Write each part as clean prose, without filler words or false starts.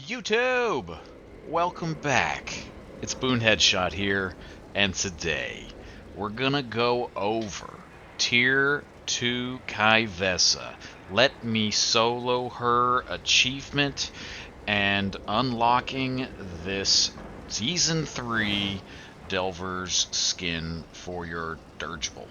YouTube! Welcome back. It's Boone Headshot here, and today we're gonna go over Tier 2 Ky'veza. Let me solo her achievement and unlocking this Season 3 Delver's skin for your Dirigible.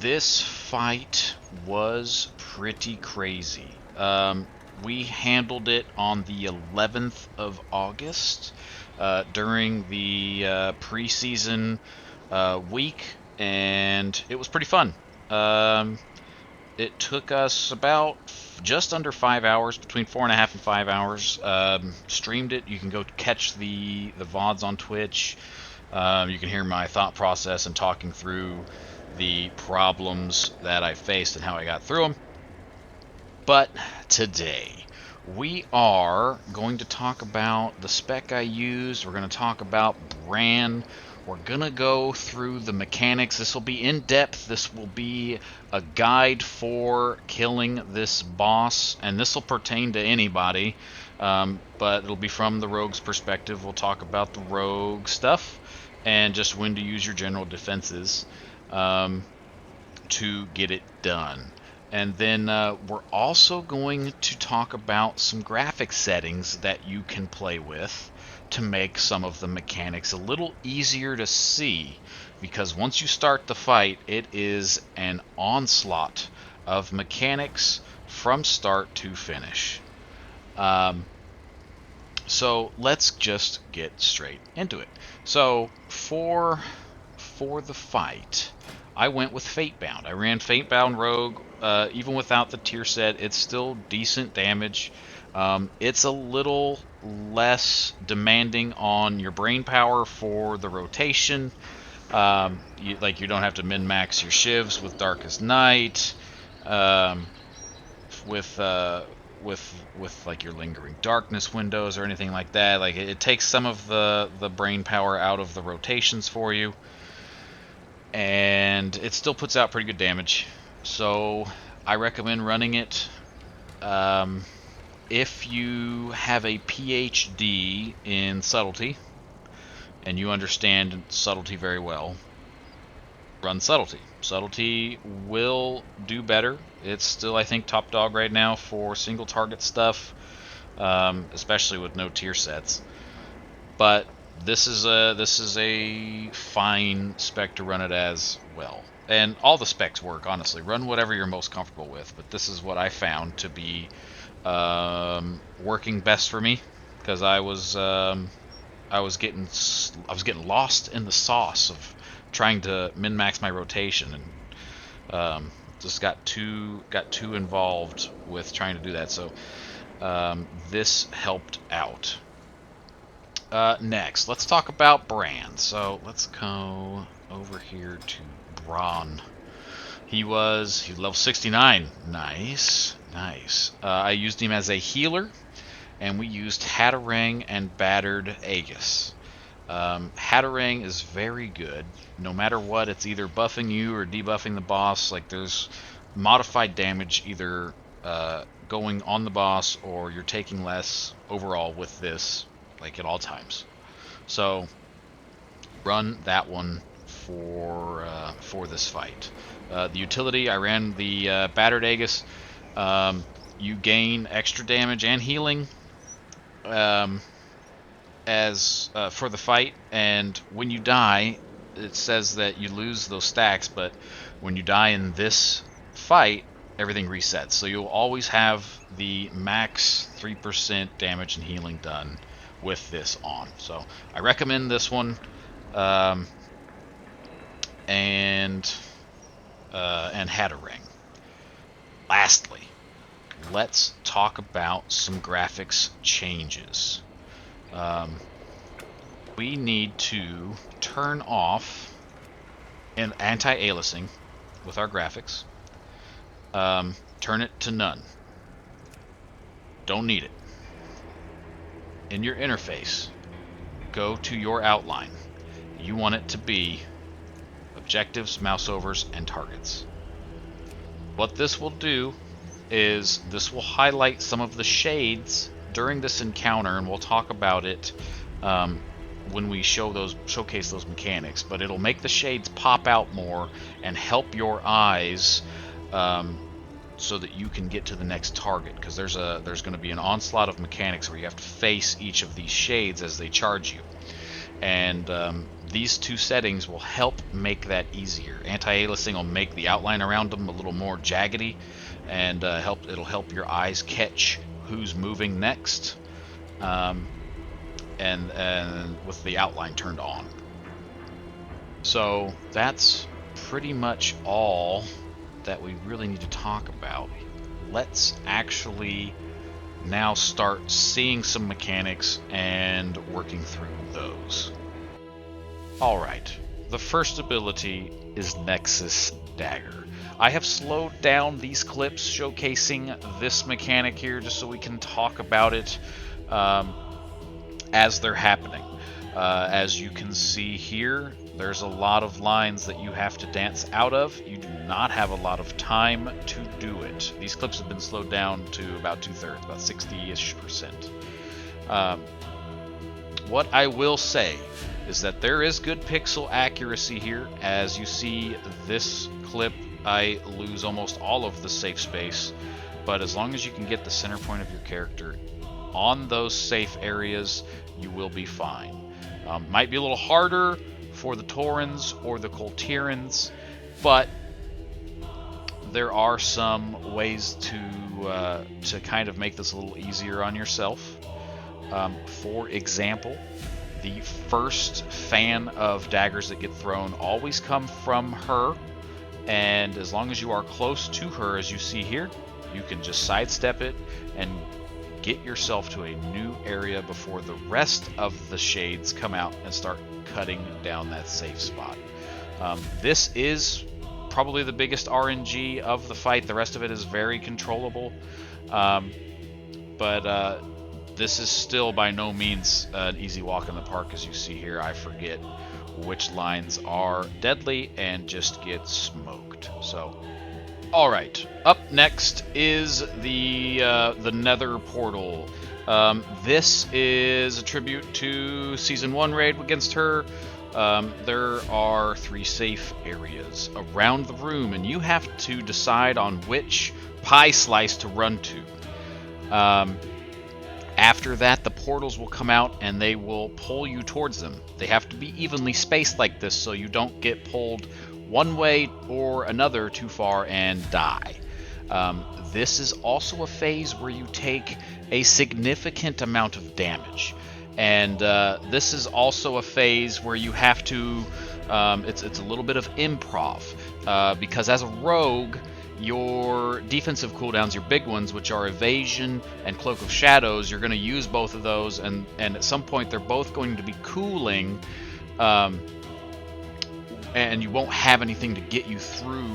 This fight was pretty crazy. We handled it on the 11th of August during the preseason week, and it was pretty fun. It took us about just under 5 hours, between 4.5 and 5 hours. Streamed it. You can go catch the VODs on Twitch. You can hear my thought process and talking through the problems that I faced and how I got through them. But today we are going to talk about the spec I used. We're going to talk about Brann. We're going to go through the mechanics. This will be in depth. This will be a guide for killing this boss, and this will pertain to anybody, but it'll be from the rogue's perspective. We'll talk about the rogue stuff and just when to use your general defenses to get it done. And then we're also going to talk about some graphic settings that you can play with to make some of the mechanics a little easier to see, because once you start the fight, it is an onslaught of mechanics from start to finish. So let's just get straight into it. So for the fight, I went with Fatebound. I ran Fatebound Rogue. Even without the tier set, it's still decent damage. It's a little less demanding on your brain power for the rotation. You don't have to min-max your shivs with Darkest Night, with like your Lingering Darkness windows or anything like that. Like it takes some of the brain power out of the rotations for you, and it still puts out pretty good damage. So I recommend running it. If you have a PhD in subtlety and you understand subtlety very well, run subtlety. Subtlety will do better. It's still, I think, top dog right now for single target stuff, especially with no tier sets. But this is a fine spec to run it as well. And all the specs work, honestly. Run whatever you're most comfortable with, but this is what I found to be working best for me, because I was getting lost in the sauce of trying to min-max my rotation, and just got too involved with trying to do that. So this helped out. Next, let's talk about Brann. So let's go over here to Brann. He was level 69. Nice. I used him as a healer, and we used Hatterang and Battered Aegis. Hatterang is very good. No matter what, it's either buffing you or debuffing the boss. Like, there's modified damage either going on the boss, or you're taking less overall with this, like, at all times. So run that one for this fight. The utility, I ran the Battered Aegis. You gain extra damage and healing as for the fight, and when you die, it says that you lose those stacks, but when you die in this fight, everything resets. So you'll always have the max 3% damage and healing done with this on. So I recommend this one. And Hatterang. Lastly, let's talk about some graphics changes. We need to turn off an anti-aliasing with our graphics. Turn it to none. Don't need it. In your interface, go to your outline. You want it to be objectives, mouse overs, and targets. What this will do is this will highlight some of the shades during this encounter, and we'll talk about it when we showcase those mechanics. But it'll make the shades pop out more and help your eyes so that you can get to the next target, because there's going to be an onslaught of mechanics where you have to face each of these shades as they charge you. And these two settings will help make that easier. Anti-aliasing will make the outline around them a little more jaggedy, and it'll help your eyes catch who's moving next, and with the outline turned on. So that's pretty much all that we really need to talk about. Let's actually now start seeing some mechanics and working through those. Alright, the first ability is Nexus Dagger. I have slowed down these clips showcasing this mechanic here just so we can talk about it as they're happening. As you can see here, there's a lot of lines that you have to dance out of. You do not have a lot of time to do it. These clips have been slowed down to about 2/3, about 60-ish%. What I will say is that there is good pixel accuracy here. As you see this clip, I lose almost all of the safe space, but as long as you can get the center point of your character on those safe areas, you will be fine. Might be a little harder for the Taurens or the Coltirans, but there are some ways to kind of make this a little easier on yourself. For example, the first fan of daggers that get thrown always come from her, and as long as you are close to her, as you see here, you can just sidestep it and get yourself to a new area before the rest of the shades come out and start cutting down that safe spot. This is probably the biggest RNG of the fight. The rest of it is very controllable, but this is still by no means an easy walk in the park. As you see here, I forget which lines are deadly and just get smoked. So, all right, up next is the Nether portal. This is a tribute to Season 1 raid against her. There are 3 safe areas around the room, and you have to decide on which pie slice to run to. After that, the portals will come out and they will pull you towards them. They have to be evenly spaced like this so you don't get pulled one way or another too far and die. This is also a phase where you take a significant amount of damage. And this is also a phase where you have to, it's a little bit of improv, because as a rogue, your defensive cooldowns, your big ones, which are Evasion and Cloak of Shadows, you're going to use both of those, and at some point they're both going to be cooling, and you won't have anything to get you through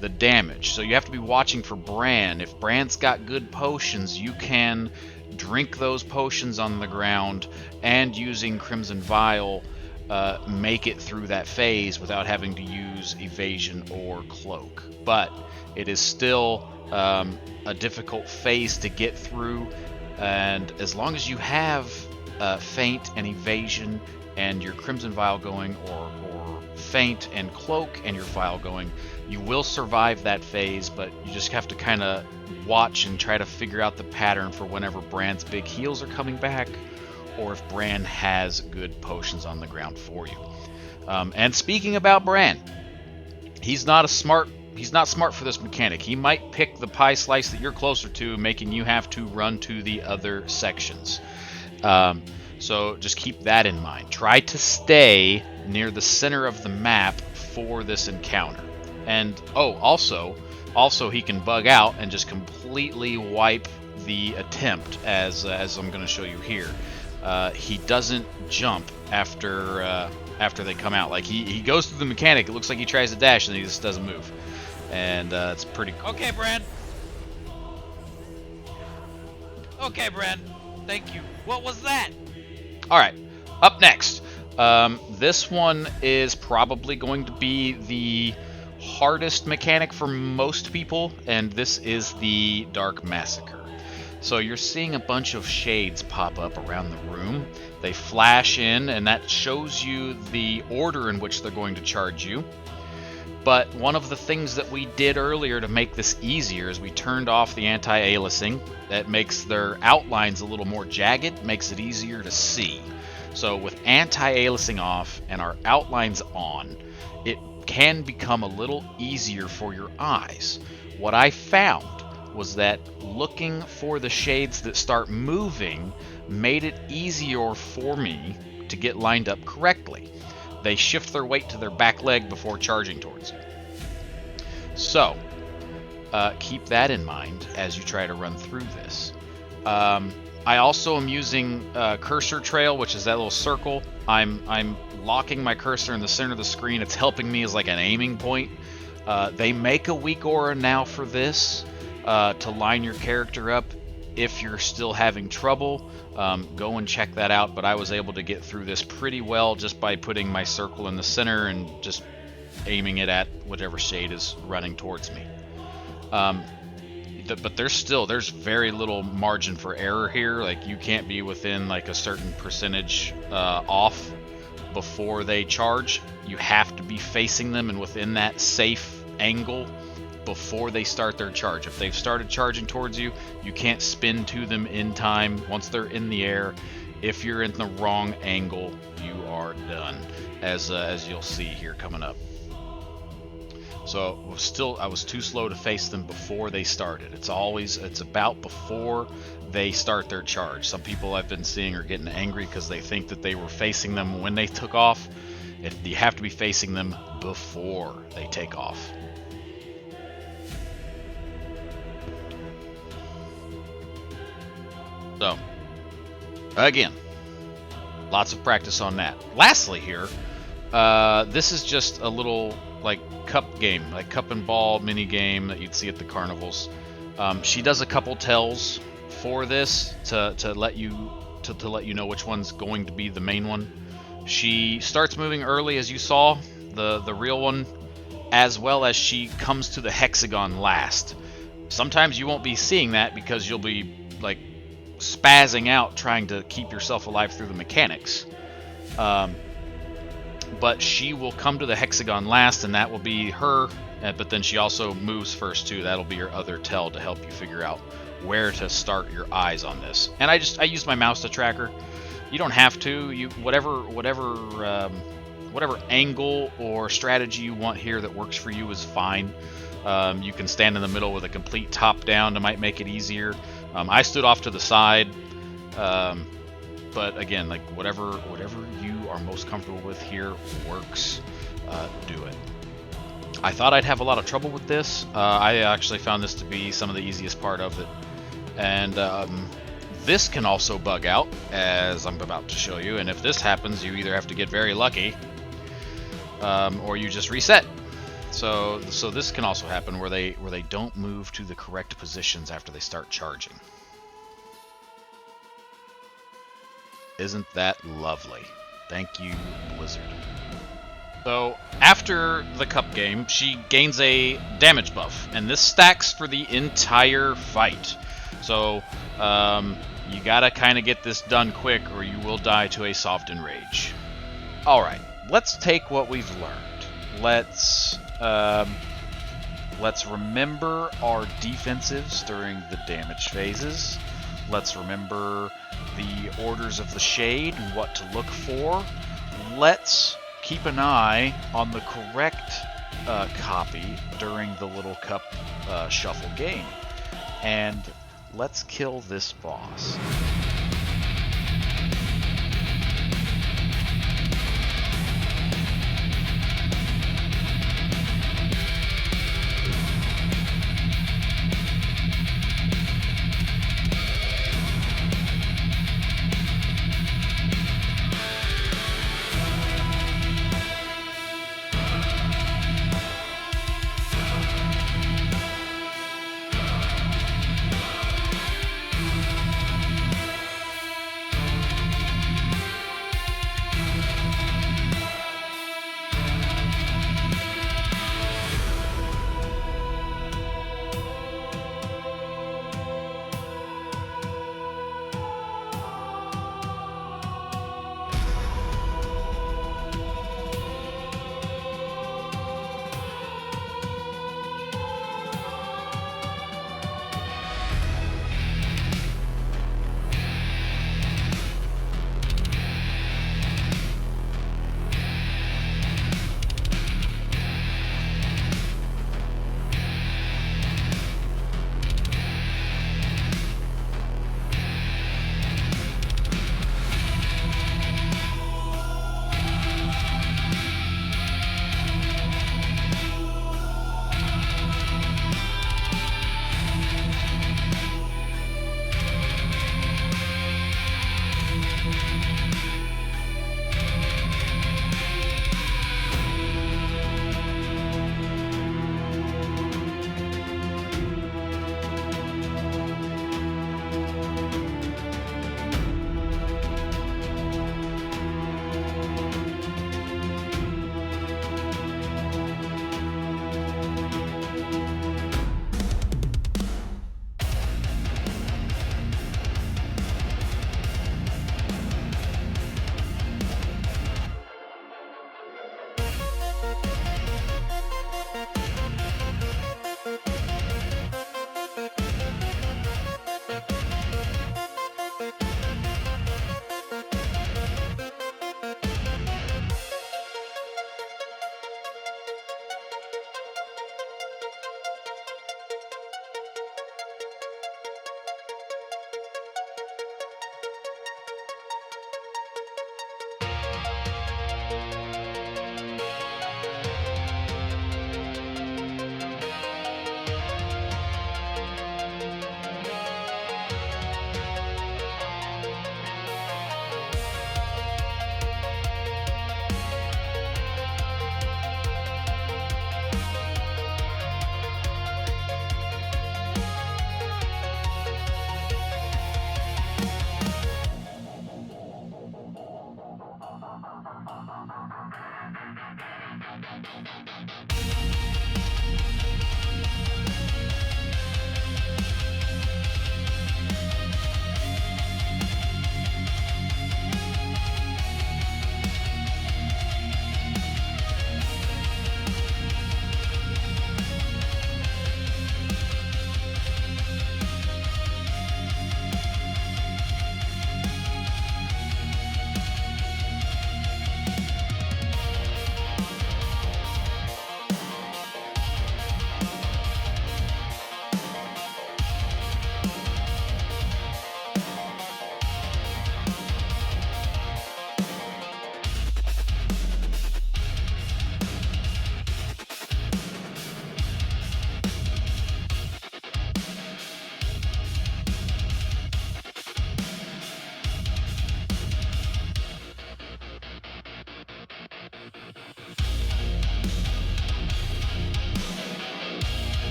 the damage. So you have to be watching for Brann. If Brann's got good potions, you can drink those potions on the ground, and using Crimson Vial, make it through that phase without having to use Evasion or Cloak. But it is still a difficult phase to get through, and as long as you have Feint and Evasion and your Crimson Vial going, or Feint and Cloak and your Vial going, you will survive that phase, but you just have to kind of watch and try to figure out the pattern for whenever Brann's big heals are coming back, or if Brann has good potions on the ground for you. And speaking about Brann, he's not smart for this mechanic. He might pick the pie slice that you're closer to, making you have to run to the other sections. So just keep that in mind. Try to stay near the center of the map for this encounter. And also he can bug out and just completely wipe the attempt, as I'm going to show you here. He doesn't jump after they come out. Like he goes through the mechanic. It looks like he tries to dash and he just doesn't move. And it's pretty cool. Okay, Brann. Okay, Brann. Thank you. What was that? All right, up next. This one is probably going to be the hardest mechanic for most people, and this is the Dark Massacre. So you're seeing a bunch of shades pop up around the room. They flash in, and that shows you the order in which they're going to charge you. But one of the things that we did earlier to make this easier is we turned off the anti-aliasing. That makes their outlines a little more jagged, makes it easier to see. So with anti-aliasing off and our outlines on, it can become a little easier for your eyes. What I found was that looking for the shades that start moving made it easier for me to get lined up correctly. They shift their weight to their back leg before charging towards you. So, keep that in mind as you try to run through this. I also am using cursor trail, which is that little circle. I'm locking my cursor in the center of the screen. It's helping me as like an aiming point. They make a weak aura now for this to line your character up. If you're still having trouble, go and check that out. But I was able to get through this pretty well just by putting my circle in the center and just aiming it at whatever shade is running towards me. But there's very little margin for error here. Like, you can't be within like a certain percentage off before they charge. You have to be facing them and within that safe angle before they start their charge. If they've started charging towards you, you can't spin to them in time once they're in the air. If you're in the wrong angle, you are done, as you'll see here coming up. So I was too slow to face them before they started. It's about before they start their charge. Some people I've been seeing are getting angry because they think that they were facing them when they took off. You have to be facing them before they take off. So, again, lots of practice on that. Lastly here, this is just a little like cup game, like cup and ball mini game that you'd see at the carnivals. She does a couple tells for this to let you know which one's going to be the main one. She starts moving early, as you saw, the real one, as well as she comes to the hexagon last. Sometimes you won't be seeing that because you'll be like spazzing out trying to keep yourself alive through the mechanics. But she will come to the hexagon last, and that will be her. But then she also moves first too. That'll be your other tell to help you figure out where to start your eyes on this. And I use my mouse to track her. You don't have to. Whatever angle or strategy you want here that works for you is fine. You can stand in the middle with a complete top down to might make it easier. I stood off to the side, but again, like whatever you are most comfortable with here works. Do it. I thought I'd have a lot of trouble with this. I actually found this to be some of the easiest part of it, and this can also bug out, as I'm about to show you. And if this happens, you either have to get very lucky, or you just reset. So this can also happen where they don't move to the correct positions after they start charging. Isn't that lovely? Thank you, Blizzard. So after the cup game, she gains a damage buff, and this stacks for the entire fight. So you gotta kind of get this done quick, or you will die to a soft enrage. All right, let's take what we've learned. Let's remember our defensives during the damage phases. Let's remember the orders of the shade and what to look for. Let's keep an eye on the correct copy during the little cup shuffle game. And let's kill this boss.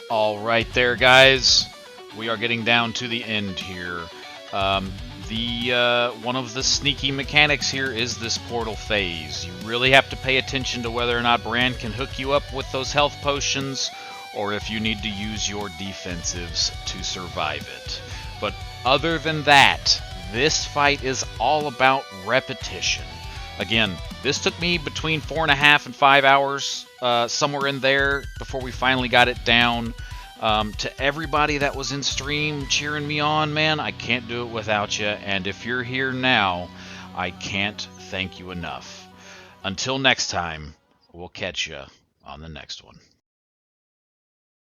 All right, there, guys. We are getting down to the end here. One of the sneaky mechanics here is this portal phase. You really have to pay attention to whether or not Brann can hook you up with those health potions, or if you need to use your defensives to survive it. But other than that, this fight is all about repetition. Again, this took me between 4.5 and 5 hours, somewhere in there, before we finally got it down. To everybody that was in stream cheering me on, man, I can't do it without you. And if you're here now, I can't thank you enough. Until next time, we'll catch you on the next one.